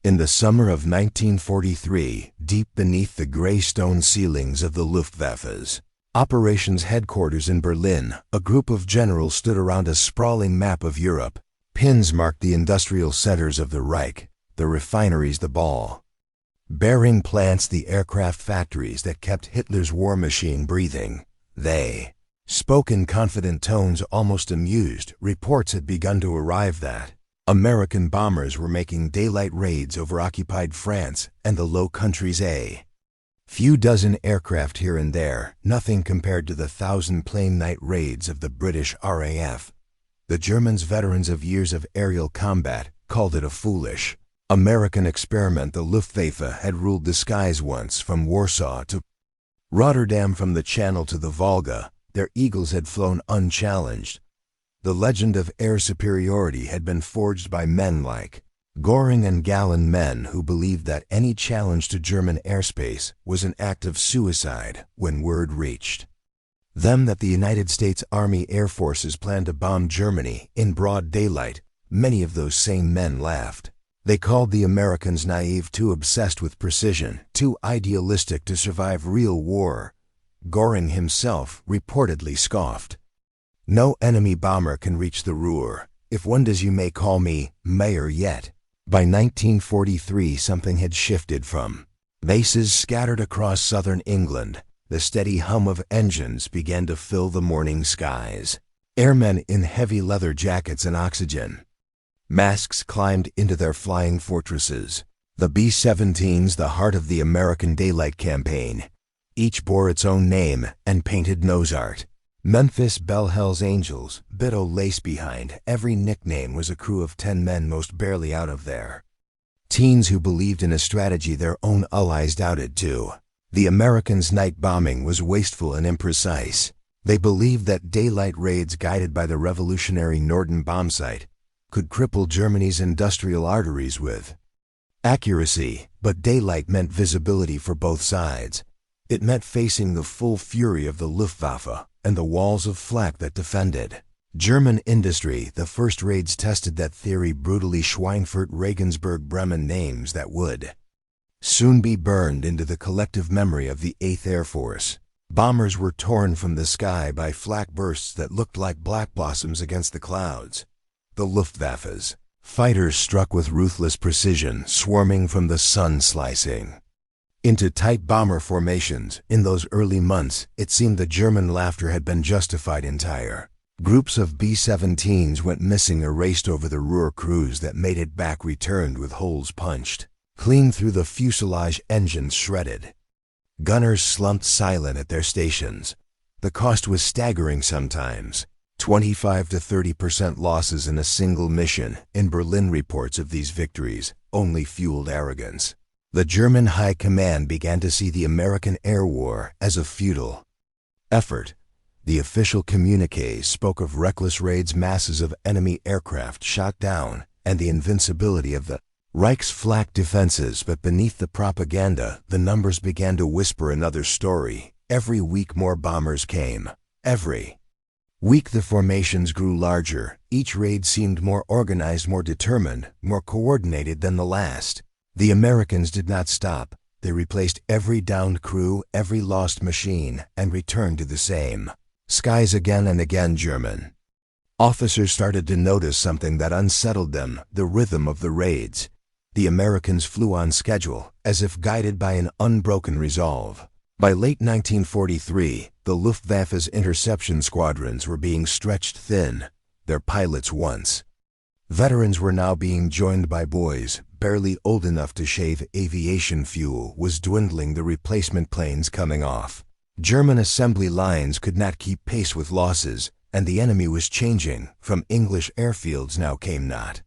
In the summer of 1943, deep beneath the gray stone ceilings of the Luftwaffe's operations headquarters in Berlin, a group of generals stood around a sprawling map of Europe. Pins marked the industrial centers of the Reich, the refineries, the ball bearing plants, the aircraft factories that kept Hitler's war machine breathing. They spoke in confident tones, almost amused. Reports had begun to arrive that American bombers were making daylight raids over occupied France and the Low Countries. A few dozen aircraft here and there, nothing compared to the 1,000-plane night raids of the British RAF. The Germans, veterans of years of aerial combat, called it a foolish American experiment. The Luftwaffe had ruled the skies once, from Warsaw to Rotterdam, from the Channel to the Volga. Their eagles had flown unchallenged. The legend of air superiority had been forged by men like Göring and Gahlen, men who believed that any challenge to German airspace was an act of suicide. When word reached them that the United States Army Air Forces planned to bomb Germany in broad daylight, many of those same men laughed. They called the Americans naive, too obsessed with precision, too idealistic to survive real war. Göring himself reportedly scoffed. "No enemy bomber can reach the Ruhr. If one does, you may call me mayor yet." By 1943, something had shifted. From bases scattered across southern England, the steady hum of engines began to fill the morning skies. Airmen in heavy leather jackets and oxygen masks climbed into their flying fortresses. The B-17s, the heart of the American daylight campaign. Each bore its own name and painted nose art. Memphis Belle Hells Angels, Bitto lace behind. Every nickname was a crew of 10 men, most barely out of their teens, who believed in a strategy their own allies doubted too. The Americans' night bombing was wasteful and imprecise. They believed that daylight raids guided by the revolutionary Norden bombsight could cripple Germany's industrial arteries with accuracy, but daylight meant visibility for both sides. It meant facing the full fury of the Luftwaffe and the walls of flak that defended German industry. The first raids tested that theory brutally. Schweinfurt, Regensburg, Bremen, names that would soon be burned into the collective memory of the 8th Air Force. Bombers were torn from the sky by flak bursts that looked like black blossoms against the clouds. The Luftwaffe's fighters struck with ruthless precision, swarming from the sun, slicing into tight bomber formations. In those early months, it seemed the German laughter had been justified. Entire groups of B-17s went missing, erased over the Ruhr. Crews that made it back returned with holes punched clean through the fuselage, engines shredded. Gunners slumped silent at their stations. The cost was staggering sometimes. 25 to 30% losses in a single mission. In Berlin, reports of these victories only fueled arrogance. The German high command began to see the American air war as a futile effort. The official communiques spoke of reckless raids, masses of enemy aircraft shot down, and the invincibility of the Reich's flak defenses. But beneath the propaganda, the numbers began to whisper another story. Every week more bombers came. Every week the formations grew larger. Each raid seemed more organized, more determined, more coordinated than the last. The Americans did not stop. They replaced every downed crew, every lost machine, and returned to the same skies again and again. German officers started to notice something that unsettled them: the rhythm of the raids. The Americans flew on schedule, as if guided by an unbroken resolve. By late 1943, the Luftwaffe's interception squadrons were being stretched thin. Their pilots, once veterans, were now being joined by boys barely old enough to shave. Aviation fuel was dwindling, the replacement planes coming off. German assembly lines could not keep pace with losses, and the enemy was changing. From English airfields now came not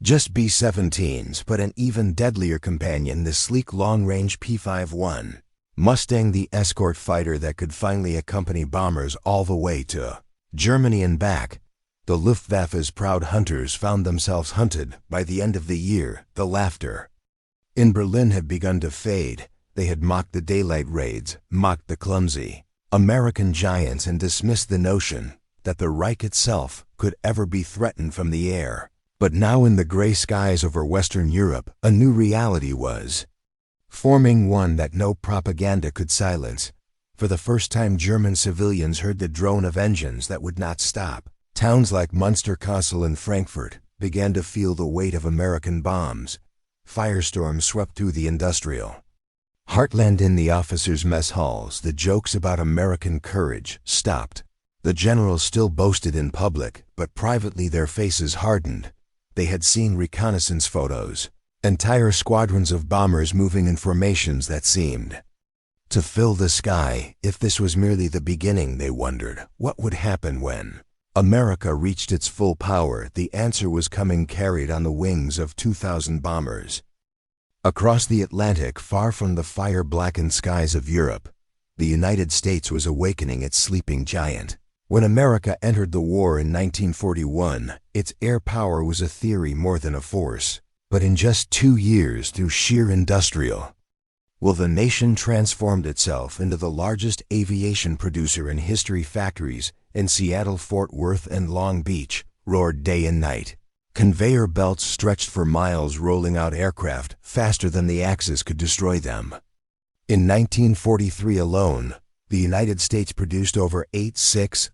just B-17s, but an even deadlier companion, the sleek long-range P-51 Mustang, the escort fighter that could finally accompany bombers all the way to Germany and back. The Luftwaffe's proud hunters found themselves hunted. By the end of the year, the laughter in Berlin had begun to fade. They had mocked the daylight raids, mocked the clumsy American giants, and dismissed the notion that the Reich itself could ever be threatened from the air. But now in the gray skies over Western Europe, a new reality was forming, one that no propaganda could silence. For the first time, German civilians heard the drone of engines that would not stop. Towns like Münster, Kassel, and Frankfurt began to feel the weight of American bombs. Firestorms swept through the industrial heartland. In the officers' mess halls, the jokes about American courage stopped. The generals still boasted in public, but privately their faces hardened. They had seen reconnaissance photos, entire squadrons of bombers moving in formations that seemed to fill the sky. If this was merely the beginning, they wondered, what would happen when America reached its full power? The answer was coming, carried on the wings of 2,000 bombers. Across the Atlantic, far from the fire-blackened skies of Europe, the United States was awakening its sleeping giant. When America entered the war in 1941, its air power was a theory more than a force. But in just 2 years, through sheer industrial will, the nation transformed itself into the largest aviation producer in history. Factories in Seattle, Fort Worth, and Long Beach roared day and night. Conveyor belts stretched for miles, rolling out aircraft faster than the axis could destroy them. In 1943 alone, the United States produced over 86,000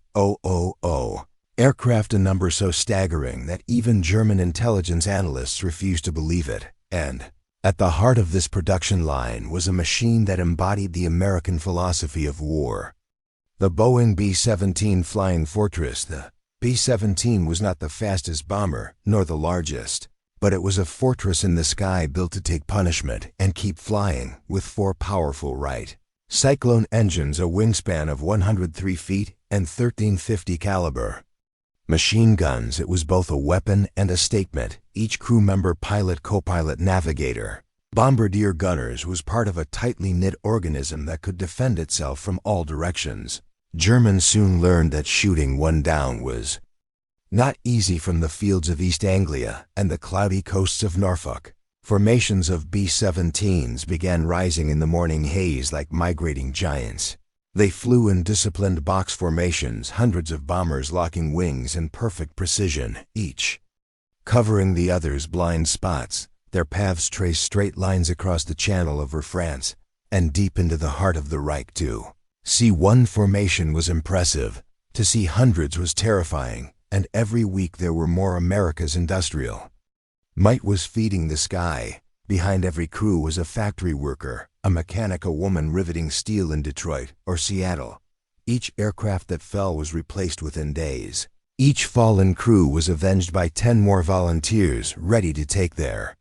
aircraft, a number so staggering that even German intelligence analysts refused to believe it. And at the heart of this production line was a machine that embodied the American philosophy of war. The Boeing B-17 Flying Fortress. The B-17 was not the fastest bomber, nor the largest, but it was a fortress in the sky built to take punishment and keep flying, with 4 powerful Wright Cyclone engines, a wingspan of 103 feet, and 1350 caliber machine guns. It was both a weapon and a statement. Each crew member, pilot, co-pilot, navigator, bombardier, gunners, was part of a tightly knit organism that could defend itself from all directions. Germans soon learned that shooting one down was not easy. From the fields of East Anglia and the cloudy coasts of Norfolk, formations of B-17s began rising in the morning haze like migrating giants. They flew in disciplined box formations, hundreds of bombers locking wings in perfect precision, each covering the other's blind spots. Their paths traced straight lines across the Channel over France and deep into the heart of the Reich. To see one formation was impressive. To see hundreds was terrifying, and every week there were more. America's industrial might was feeding the sky. Behind every crew was a factory worker, a mechanic, a woman riveting steel in Detroit or Seattle. Each aircraft that fell was replaced within days. Each fallen crew was avenged by 10 more volunteers ready to take their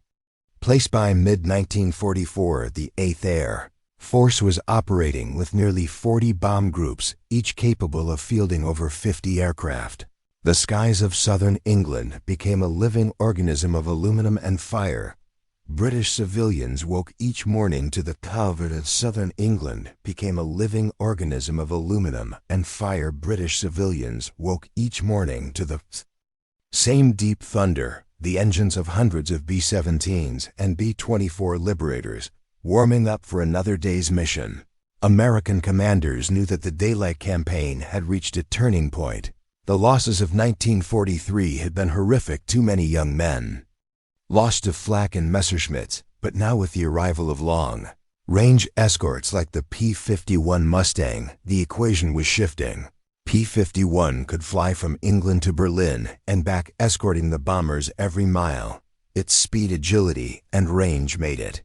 place. By mid-1944, the 8th Air Force was operating with nearly 40 bomb groups, each capable of fielding over 50 aircraft. The skies of southern England became a living organism of aluminum and fire. British civilians woke each morning to the cover of southern England became a living organism of aluminum and fire. British civilians woke each morning to the same deep thunder, the engines of hundreds of B-17s and B-24 Liberators, warming up for another day's mission. American commanders knew that the Daylight Campaign had reached a turning point. The losses of 1943 had been horrific. Too many young men lost to flak and Messerschmitts, but now with the arrival of long-range escorts like the P-51 Mustang, the equation was shifting. P-51 could fly from England to Berlin and back, escorting the bombers every mile. Its speed, agility, and range made it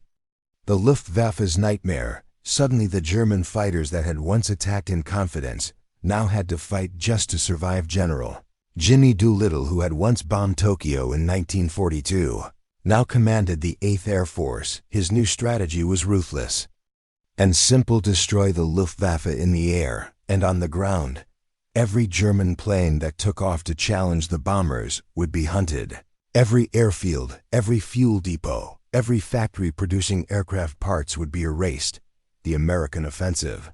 the Luftwaffe's nightmare. Suddenly the German fighters that had once attacked in confidence now had to fight just to survive. General Jimmy Doolittle, who had once bombed Tokyo in 1942, now commanded the 8th Air Force. His new strategy was ruthless and simple: destroy the Luftwaffe in the air and on the ground. Every German plane that took off to challenge the bombers would be hunted. Every airfield, every fuel depot, every factory producing aircraft parts would be erased. The American offensive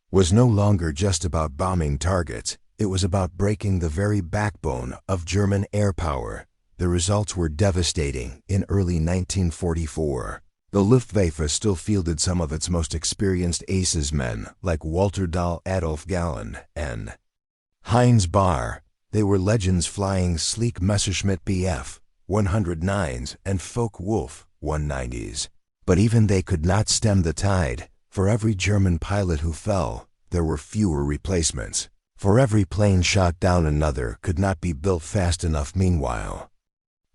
was no longer just about bombing targets. It was about breaking the very backbone of German air power. The results were devastating. In early 1944, the Luftwaffe still fielded some of its most experienced aces, men like Walter Dahl, Adolf Galland, and Heinz Bahr. They were legends, flying sleek Messerschmitt Bf 109s, and Focke-Wulf 190s. But even they could not stem the tide. For every German pilot who fell, there were fewer replacements. For every plane shot down, another could not be built fast enough. Meanwhile,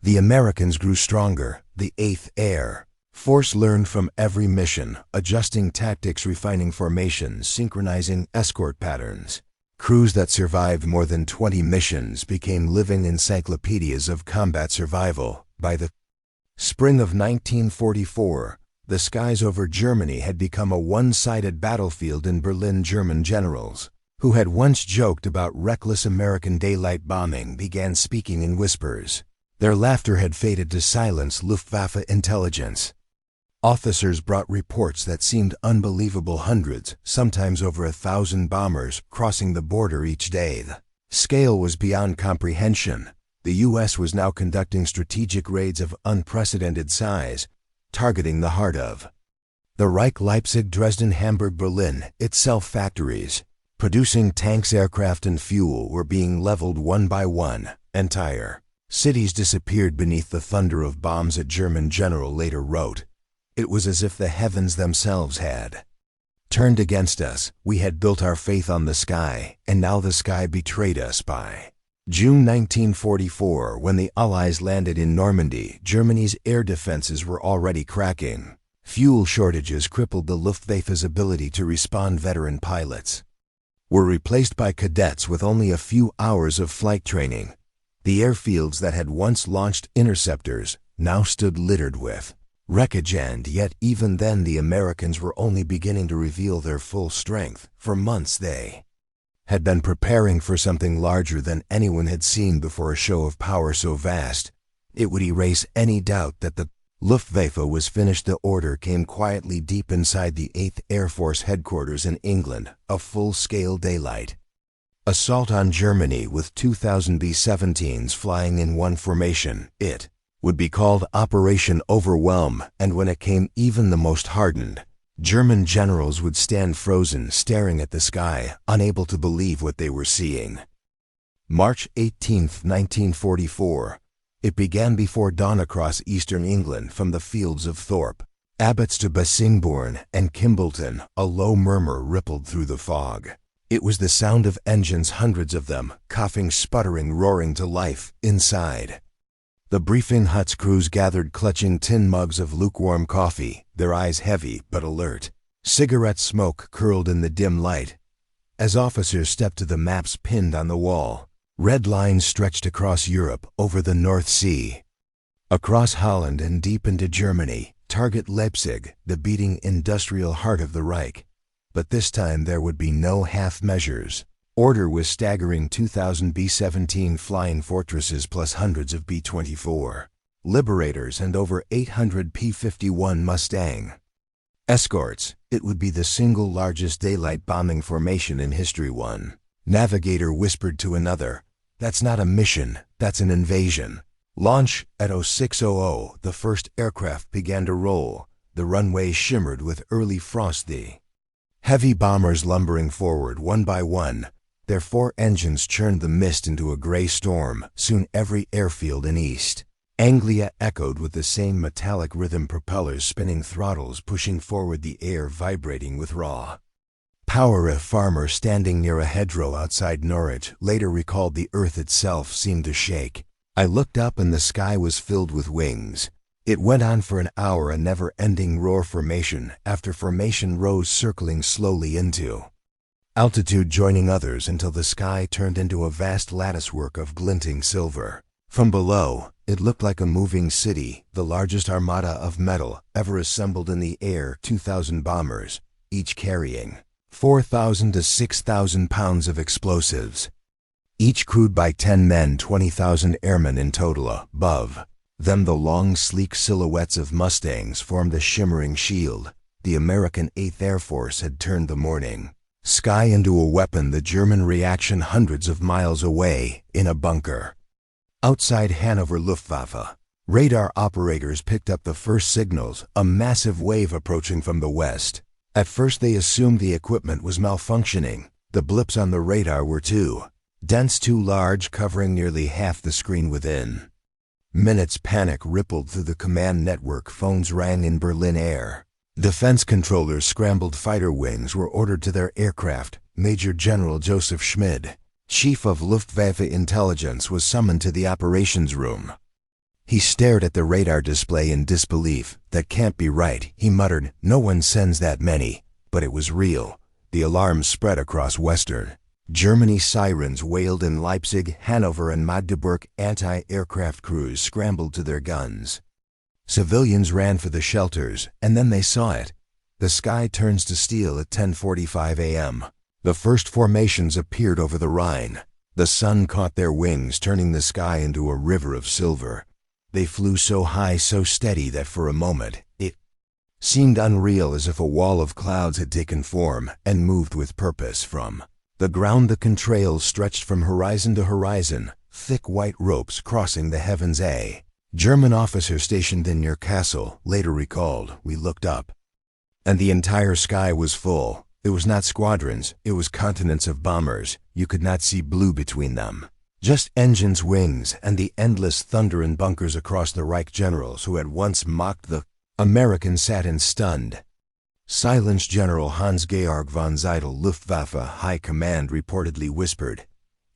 the Americans grew stronger. The 8th Air Force learned from every mission, adjusting tactics, refining formations, synchronizing escort patterns. Crews that survived more than 20 missions became living encyclopedias of combat survival. By the spring of 1944, the skies over Germany had become a one-sided battlefield. In Berlin, German generals, who had once joked about reckless American daylight bombing, began speaking in whispers. Their laughter had faded to silence. Luftwaffe intelligence officers brought reports that seemed unbelievable. Hundreds, sometimes over 1,000 bombers crossing the border each day. The scale was beyond comprehension. The U.S. was now conducting strategic raids of unprecedented size, targeting the heart of the Reich. Leipzig, Dresden, Hamburg, Berlin, itself factories producing tanks, aircraft, and fuel, were being leveled one by one. Entire cities disappeared beneath the thunder of bombs. A German general later wrote, "It was as if the heavens themselves had turned against us. We had built our faith on the sky, and now the sky betrayed us." By June 1944, when the Allies landed in Normandy, Germany's air defenses were already cracking. Fuel shortages crippled the Luftwaffe's ability to respond. Veteran pilots were replaced by cadets with only a few hours of flight training. The airfields that had once launched interceptors now stood littered with wreckage, and yet even then the Americans were only beginning to reveal their full strength. For months they had been preparing for something larger than anyone had seen before, a show of power so vast it would erase any doubt that the Luftwaffe was finished. The order came quietly deep inside the 8th Air Force headquarters in England, a full-scale daylight assault on Germany with 2,000 B-17s flying in one formation. It would be called Operation Overwhelm, and when it came, even the most hardened German generals would stand frozen, staring at the sky, unable to believe what they were seeing. March 18, 1944. It began before dawn across eastern England. From the fields of Thorpe, Abbots to Bassingbourn and Kimbleton, a low murmur rippled through the fog. It was the sound of engines, hundreds of them, coughing, sputtering, roaring to life. Inside the briefing huts, crews gathered, clutching tin mugs of lukewarm coffee, their eyes heavy but alert. Cigarette smoke curled in the dim light as officers stepped to the maps pinned on the wall. Red lines stretched across Europe, over the North Sea, across Holland, and deep into Germany. Target Leipzig, the beating industrial heart of the Reich. But this time there would be no half measures. Order was staggering: 2,000 B-17 flying fortresses plus hundreds of B-24 Liberators and over 800 P-51 Mustang escorts. It would be the single largest daylight bombing formation in history. One navigator whispered to another, "That's not a mission, that's an invasion." Launch at 0600, the first aircraft began to roll. The runway shimmered with early frost. The heavy bombers lumbering forward one by one. Their 4 engines churned the mist into a gray storm. Soon every airfield in East Anglia echoed with the same metallic rhythm, propellers spinning, throttles pushing forward, the air vibrating with raw power. A farmer standing near a hedgerow outside Norwich later recalled the earth itself seemed to shake. "I looked up and the sky was filled with wings." It went on for an hour, a never-ending roar. Formation after formation rose, circling slowly into altitude, joining others until the sky turned into a vast latticework of glinting silver. From below, it looked like a moving city, the largest armada of metal ever assembled in the air. 2,000 bombers, each carrying 4,000 to 6,000 pounds of explosives, each crewed by 10 men, 20,000 airmen in total. Above them, the long, sleek silhouettes of Mustangs formed a shimmering shield. The American 8th Air Force had turned the morning sky into a weapon. The German reaction hundreds of miles away, in a bunker outside Hanover. Luftwaffe radar operators picked up the first signals, a massive wave approaching from the west. At first they assumed the equipment was malfunctioning. The blips on the radar were too dense, too large, covering nearly half the screen within. Minutes panic rippled through the command network, phones rang in Berlin air. Defense controllers scrambled, fighter wings were ordered to their aircraft. Major General Joseph Schmid, chief of Luftwaffe intelligence, was summoned to the operations room. He stared at the radar display in disbelief. "That can't be right," he muttered. "No one sends that many." But it was real. The alarm spread across Western Germany. Sirens wailed in Leipzig, Hanover, and Magdeburg. Anti-aircraft crews scrambled to their guns. Civilians ran for the shelters, and then they saw it. The sky turns to steel at 10:45 a.m. The first formations appeared over the Rhine. The sun caught their wings, turning the sky into a river of silver. They flew so high, so steady, that for a moment it seemed unreal, as if a wall of clouds had taken form and moved with purpose. From the ground, the contrails stretched from horizon to horizon, thick white ropes crossing the heavens. A German officer stationed in near Kassel later recalled, "We looked up, and the entire sky was full. It was not squadrons, it was continents of bombers. You could not see blue between them. Just engines, wings, and the endless thunder and bunkers across." The Reich generals who had once mocked the Americans sat in stunned silence. General Hans-Georg von Seidel, Luftwaffe High Command, reportedly whispered,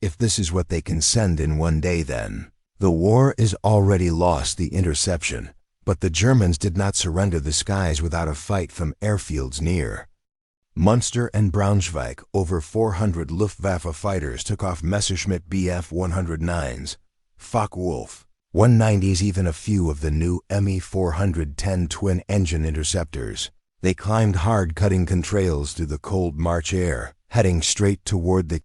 "If this is what they can send in one day, then the war is already lost." The interception. But the Germans did not surrender the skies without a fight. From airfields near Munster and Braunschweig, over 400 Luftwaffe fighters took off Messerschmitt Bf 109s, Focke-Wulf 190s, even a few of the new Me 410 twin-engine interceptors. They climbed hard, cutting contrails through the cold March air, heading straight toward the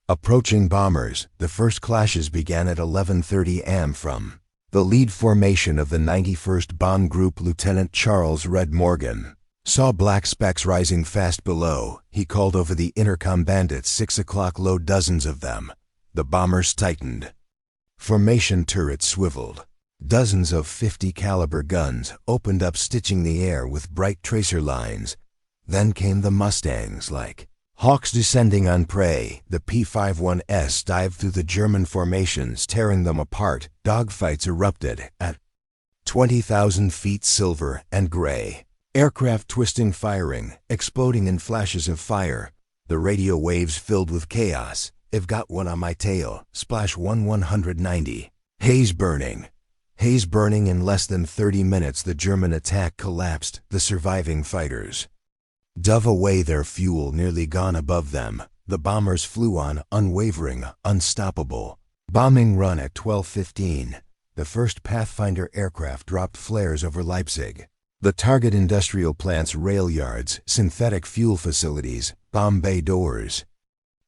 approaching bombers. The first clashes began at 11:30 am. From the lead formation of the 91st Bomb Group, Lieutenant Charles Red Morgan saw black specks rising fast below. He called over the intercom, "Bandits, 6 o'clock low, dozens of them." The bombers tightened. Formation turrets swiveled. Dozens of 50 caliber guns opened up, stitching the air with bright tracer lines. Then came the Mustangs, like hawks descending on prey. The P-51s dived through the German formations, tearing them apart. Dogfights erupted at 20,000 feet, silver and gray. Aircraft twisting, firing, exploding in flashes of fire. The radio waves filled with chaos. "I've got one on my tail." Splash 190. Haze burning. Haze burning. In less than 30 minutes, the German attack collapsed. The surviving fighters dove away, their fuel nearly gone above them. The bombers flew on, unwavering, unstoppable. Bombing run at 12:15. The first Pathfinder aircraft dropped flares over Leipzig. The target: industrial plants, rail yards, synthetic fuel facilities. Bomb bay doors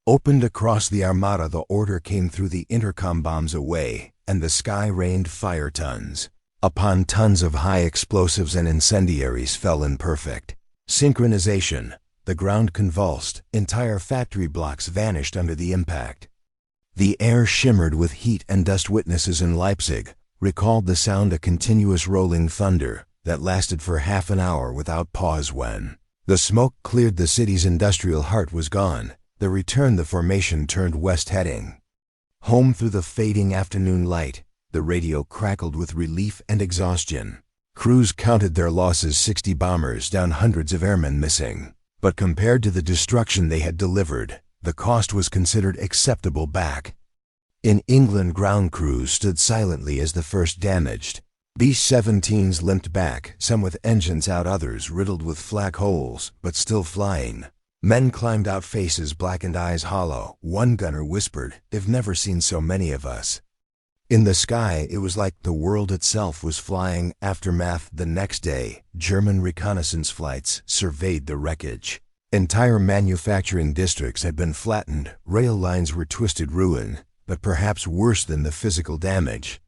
opened across the Armada. The order came through the intercom: bombs away, and the sky rained fire. Tons upon tons of high explosives and incendiaries fell in perfect synchronization. The ground convulsed. Entire factory blocks vanished under the impact. The air shimmered with heat and dust. Witnesses in Leipzig recalled the sound, a continuous rolling thunder that lasted for half an hour without pause. When the smoke cleared, the city's industrial heart was gone. The return: the formation turned west, heading home through the fading afternoon light. The radio crackled with relief and exhaustion. Crews counted their losses: 60 bombers down, hundreds of airmen missing. But compared to the destruction they had delivered, the cost was considered acceptable. Back in England, ground crews stood silently as the first damaged B-17s limped back, some with engines out, others riddled with flak holes, but still flying. Men climbed out, faces blackened, eyes hollow. One gunner whispered, "They've never seen so many of us." In the sky, it was like the world itself was flying. Aftermath: the next day, German reconnaissance flights surveyed the wreckage. Entire manufacturing districts had been flattened, rail lines were twisted, ruin. But perhaps worse than the physical damage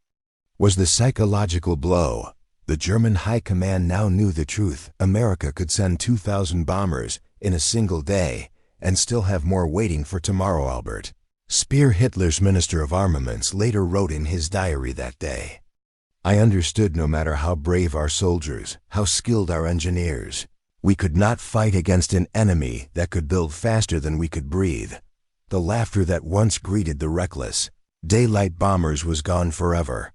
was the psychological blow. The German High Command now knew the truth. America could send 2,000 bombers in a single day and still have more waiting for tomorrow. Albert Speer, Hitler's Minister of Armaments, later wrote in his diary that day, "I understood no matter how brave our soldiers, how skilled our engineers, we could not fight against an enemy that could build faster than we could breathe." The laughter that once greeted the reckless daylight bombers was gone forever.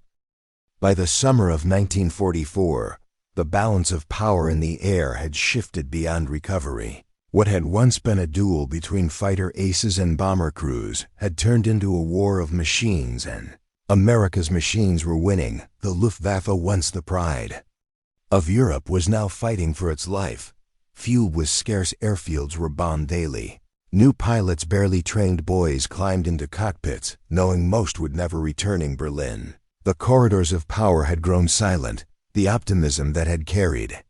By the summer of 1944, the balance of power in the air had shifted beyond recovery. What had once been a duel between fighter aces and bomber crews had turned into a war of machines, and America's machines were winning. The Luftwaffe, once the pride of Europe, was now fighting for its life. Fuel was scarce, airfields were bombed daily. New pilots, barely trained boys, climbed into cockpits, knowing most would never return to Berlin. The corridors of power had grown silent. The optimism that had carried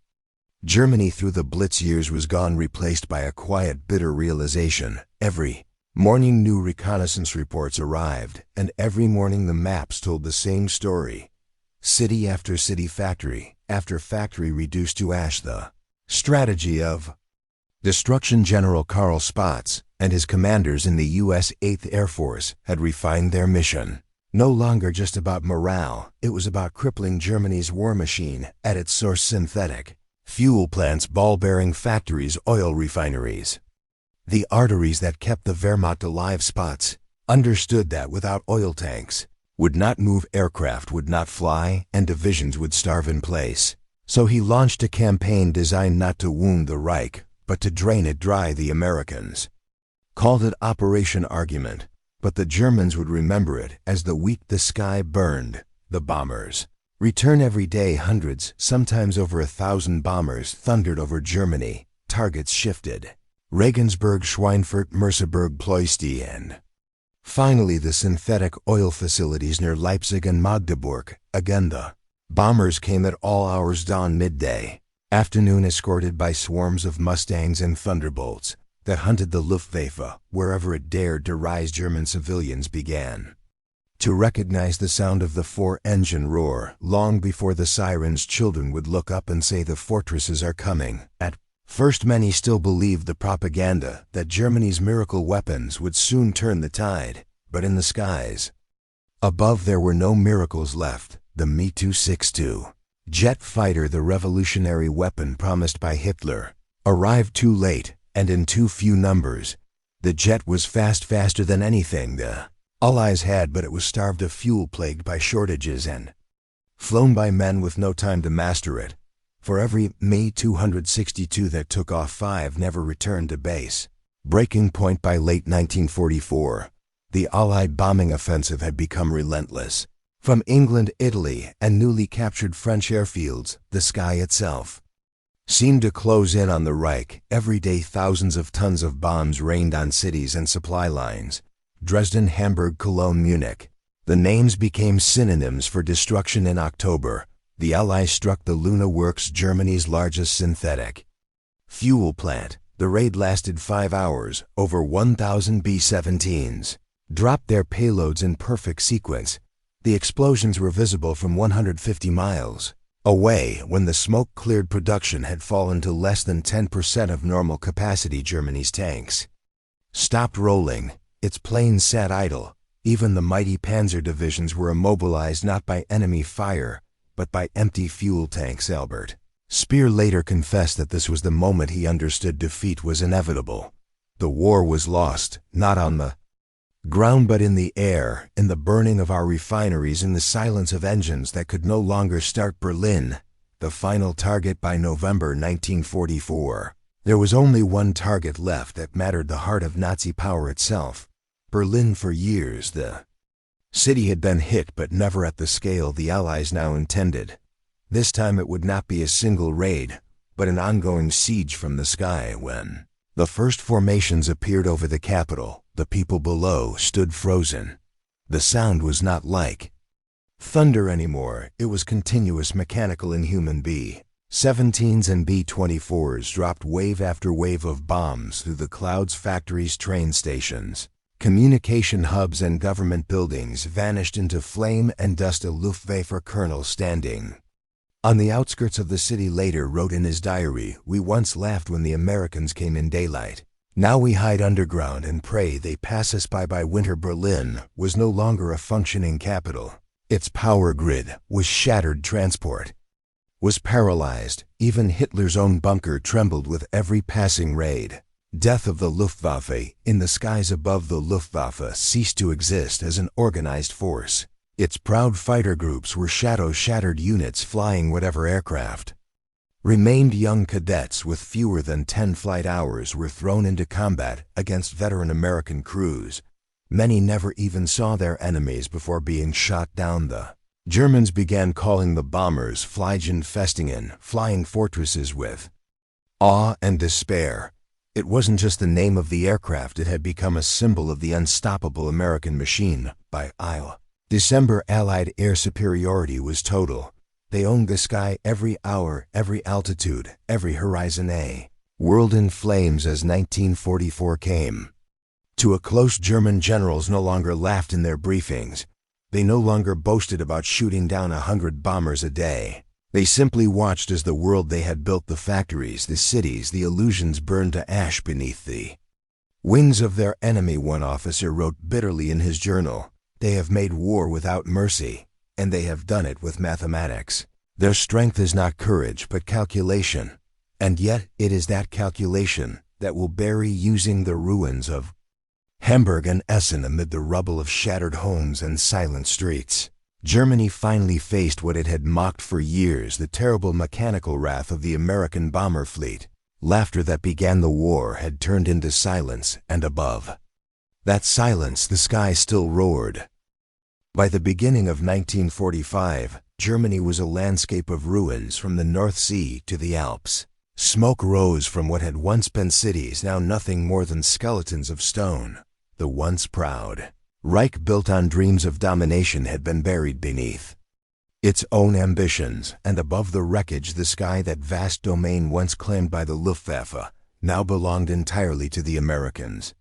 Germany through the Blitz years was gone, replaced by a quiet, bitter realization. Every morning new reconnaissance reports arrived, and every morning the maps told the same story. City after city, factory after factory reduced to ash. The strategy of destruction. General Karl Spaatz and his commanders in the U.S. 8th Air Force had refined their mission. No longer just about morale, it was about crippling Germany's war machine at its source: synthetic fuel plants, ball-bearing factories, oil refineries. The arteries that kept the Wehrmacht alive. Spaatz understood that without oil, tanks would not move, aircraft would not fly, and divisions would starve in place. So he launched a campaign designed not to wound the Reich, but to drain it dry. The Americans called it Operation Argument, but the Germans would remember it as the week the sky burned. The bombers return every day. Hundreds, sometimes over 1,000 bombers thundered over Germany. Targets shifted: Regensburg, Schweinfurt, Merseburg, Ploiești, and finally the synthetic oil facilities near Leipzig and Magdeburg. Again the bombers came at all hours: dawn, midday, afternoon, escorted by swarms of Mustangs and Thunderbolts that hunted the Luftwaffe wherever it dared to rise. German civilians began to recognize the sound of the four-engine roar. Long before the sirens, children would look up and say, "The fortresses are coming." At first many still believed the propaganda that Germany's miracle weapons would soon turn the tide, but in the skies above there were no miracles left. The Me-262 jet fighter, the revolutionary weapon promised by Hitler, arrived too late and in too few numbers. The jet was faster than anything the Allies had, but it was starved of fuel, plagued by shortages, and flown by men with no time to master it. For every Me-262 that took off, 5 never returned to base. Breaking point: by late 1944, the Allied bombing offensive had become relentless. From England, Italy, and newly captured French airfields, the sky itself seemed to close in on the Reich. Every day thousands of tons of bombs rained on cities and supply lines: Dresden, Hamburg, Cologne, Munich. The names became synonyms for destruction. In October, the Allies struck the Luna Works, Germany's largest synthetic fuel plant. The raid lasted 5 hours. Over 1,000 B-17s dropped their payloads in perfect sequence. The explosions were visible from 150 miles away. When the smoke cleared, production had fallen to less than 10% of normal capacity. Germany's tanks stopped rolling. Its planes sat idle. Even the mighty panzer divisions were immobilized, not by enemy fire, but by empty fuel tanks. Albert Speer later confessed that this was the moment he understood defeat was inevitable. The war was lost, not on the ground but in the air, in the burning of our refineries, in the silence of engines that could no longer start. Berlin, the final target. By November 1944, there was only one target left that mattered: the heart of Nazi power itself. Berlin. For years the city had been hit, but never at the scale the Allies now intended. This time it would not be a single raid, but an ongoing siege from the sky. When the first formations appeared over the capital, the people below stood frozen. The sound was not like thunder anymore. It was continuous, mechanical, inhuman. B-17s and B-24s dropped wave after wave of bombs through the clouds. Factories, train stations, communication hubs, and government buildings vanished into flame and dust. A Luftwaffe colonel standing on the outskirts of the city later wrote in his diary, "We once laughed when the Americans came in daylight. Now we hide underground and pray they pass us by." By winter, Berlin was no longer a functioning capital. Its power grid was shattered. Transport was paralyzed. Even Hitler's own bunker trembled with every passing raid. Death of the Luftwaffe. In the skies above, the Luftwaffe ceased to exist as an organized force. Its proud fighter groups were shadow-shattered units flying whatever aircraft remained. Young cadets with fewer than 10 flight hours were thrown into combat against veteran American crews. Many never even saw their enemies before being shot down. The Germans began calling the bombers Fliegende, flying fortresses, with awe and despair. It wasn't just the name of the aircraft, it had become a symbol of the unstoppable American machine. By December, Allied air superiority was total. They owned the sky every hour, every altitude, every horizon. A world in flames as 1944 came to a close. German generals no longer laughed in their briefings. They no longer boasted about shooting down 100 bombers a day. They simply watched as the world they had built, the factories, the cities, the illusions, burned to ash beneath the wings of their enemy. One officer wrote bitterly in his journal, "They have made war without mercy, and they have done it with mathematics. Their strength is not courage but calculation, and yet it is that calculation that will bury using the ruins of Hamburg and Essen amid the rubble of shattered homes and silent streets." Germany finally faced what it had mocked for years, the terrible mechanical wrath of the American bomber fleet. Laughter that began the war had turned into silence, and above that silence the sky still roared. By the beginning of 1945, Germany was a landscape of ruins from the North Sea to the Alps. Smoke rose from what had once been cities, now nothing more than skeletons of stone. The once proud Reich, built on dreams of domination, had been buried beneath its own ambitions, and above the wreckage, the sky, that vast domain once claimed by the Luftwaffe, now belonged entirely to the Americans.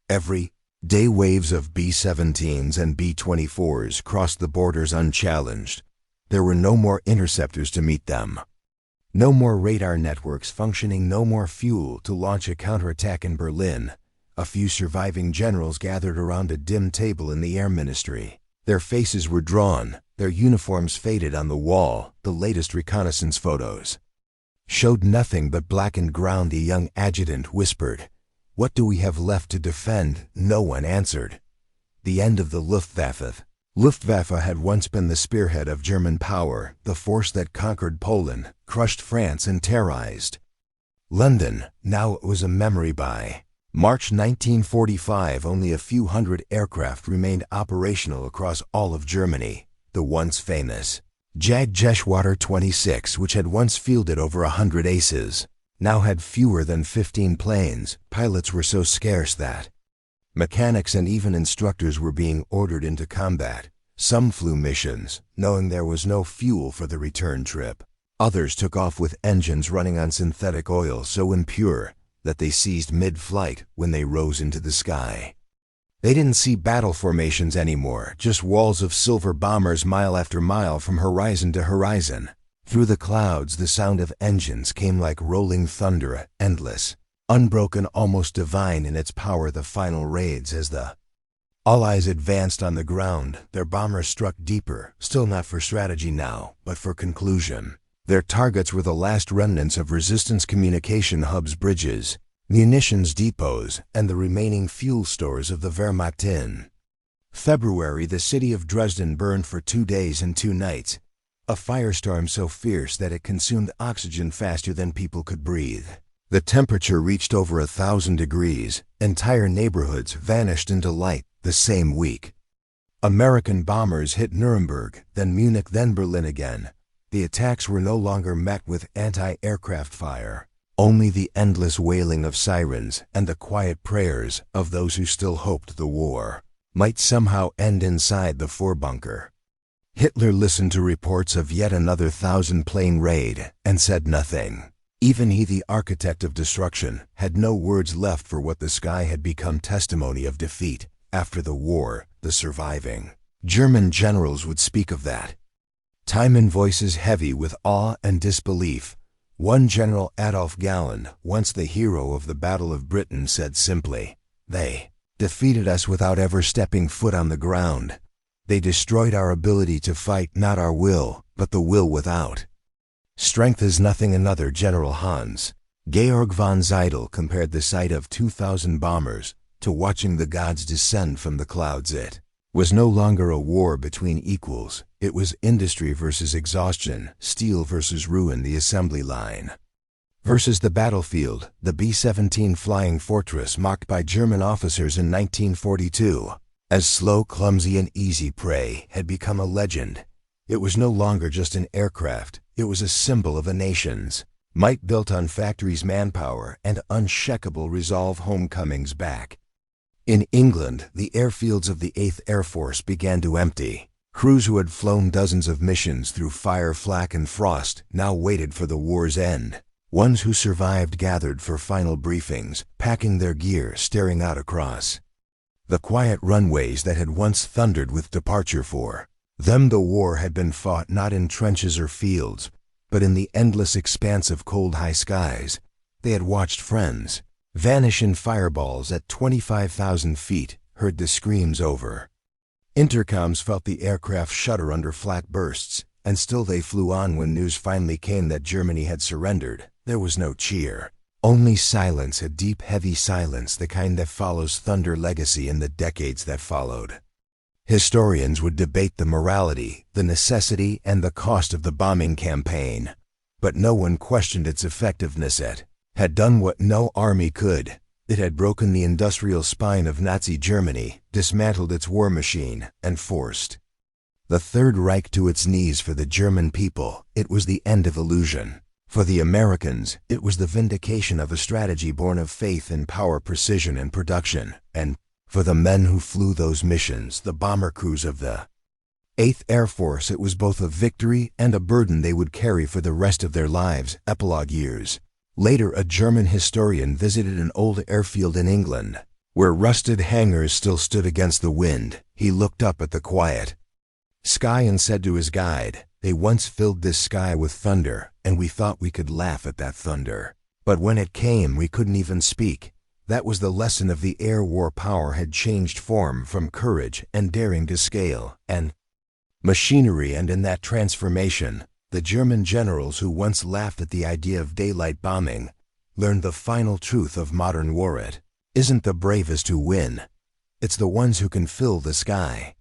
Every day waves of B-17s and B-24s crossed the borders unchallenged. There were no more interceptors to meet them, no more radar networks functioning, no more fuel to launch a counterattack in Berlin. A few surviving generals gathered around a dim table in the Air Ministry. Their faces were drawn, their uniforms faded on the wall. The latest reconnaissance photos showed nothing but blackened ground. The young adjutant whispered, "What do we have left to defend?" No one answered. The end of the Luftwaffe. Luftwaffe had once been the spearhead of German power, the force that conquered Poland, crushed France, and terrorized London. Now it was a memory. By March 1945, only a few hundred aircraft remained operational across all of Germany. The once famous Jagdgeschwader 26, which had once fielded over 100 aces, now had fewer than 15 planes. Pilots were so scarce that mechanics and even instructors were being ordered into combat. Some flew missions, knowing there was no fuel for the return trip. Others took off with engines running on synthetic oil so impure that they seized mid-flight when they rose into the sky. They didn't see battle formations anymore, just walls of silver bombers mile after mile from horizon to horizon. Through the clouds, the sound of engines came like rolling thunder, endless, unbroken, almost divine in its power. The final raids, as the Allies advanced on the ground, their bombers struck deeper, still not for strategy now, but for conclusion. Their targets were the last remnants of resistance communication hubs, bridges, munitions depots, and the remaining fuel stores of the Wehrmacht. In February, the city of Dresden burned for 2 days and 2 nights, a firestorm so fierce that it consumed oxygen faster than people could breathe. The temperature reached over 1,000 degrees. Entire neighborhoods vanished into light the same week. American bombers hit Nuremberg, then Munich, then Berlin again. The attacks were no longer met with anti-aircraft fire, only the endless wailing of sirens and the quiet prayers of those who still hoped the war might somehow end inside the Vorbunker. Hitler listened to reports of yet another 1,000-plane raid and said nothing. Even he, the architect of destruction, had no words left for what the sky had become testimony of defeat. After the war, the surviving German generals would speak of that time in voices heavy with awe and disbelief. One general, Adolf Galland, once the hero of the Battle of Britain, said simply, "They defeated us without ever stepping foot on the ground. They destroyed our ability to fight, not our will, but the will without strength is nothing." Another general, Hans Georg von Seidel, compared the sight of 2,000 bombers to watching the gods descend from the clouds. It was no longer a war between equals. It was industry versus exhaustion, steel versus ruin, the assembly line versus the battlefield, the B-17 Flying Fortress mocked by German officers in 1942. As slow, clumsy, and easy prey had become a legend, it was no longer just an aircraft, it was a symbol of a nation's might built on factories' manpower and unshakable resolve. Homecomings back. In England, the airfields of the 8th Air Force began to empty. Crews who had flown dozens of missions through fire, flak, and frost now waited for the war's end. Ones who survived gathered for final briefings, packing their gear, staring out across the quiet runways that had once thundered with departure. For them, the war had been fought not in trenches or fields, but in the endless expanse of cold high skies. They had watched friends vanish in fireballs at 25,000 feet, heard the screams over intercoms, felt the aircraft shudder under flak bursts, and still they flew on. When news finally came that Germany had surrendered, there was no cheer. Only silence, a deep, heavy silence, the kind that follows thunder. Legacy in the decades that followed. Historians would debate the morality, the necessity, and the cost of the bombing campaign, but no one questioned its effectiveness. It had done what no army could. It had broken the industrial spine of Nazi Germany, dismantled its war machine, and forced the Third Reich to its knees. For the German people, it was the end of illusion. For the Americans, it was the vindication of a strategy born of faith in power, precision, and production. And for the men who flew those missions, the bomber crews of the 8th Air Force, it was both a victory and a burden they would carry for the rest of their lives. Epilogue. Years later, a German historian visited an old airfield in England, where rusted hangars still stood against the wind. He looked up at the quiet sky and said to his guide, "They once filled this sky with thunder, and we thought we could laugh at that thunder. But when it came, we couldn't even speak." That was the lesson of the air war. Power had changed form, from courage and daring to scale and machinery. And in that transformation, the German generals who once laughed at the idea of daylight bombing learned the final truth of modern war. It isn't the bravest who win. It's the ones who can fill the sky.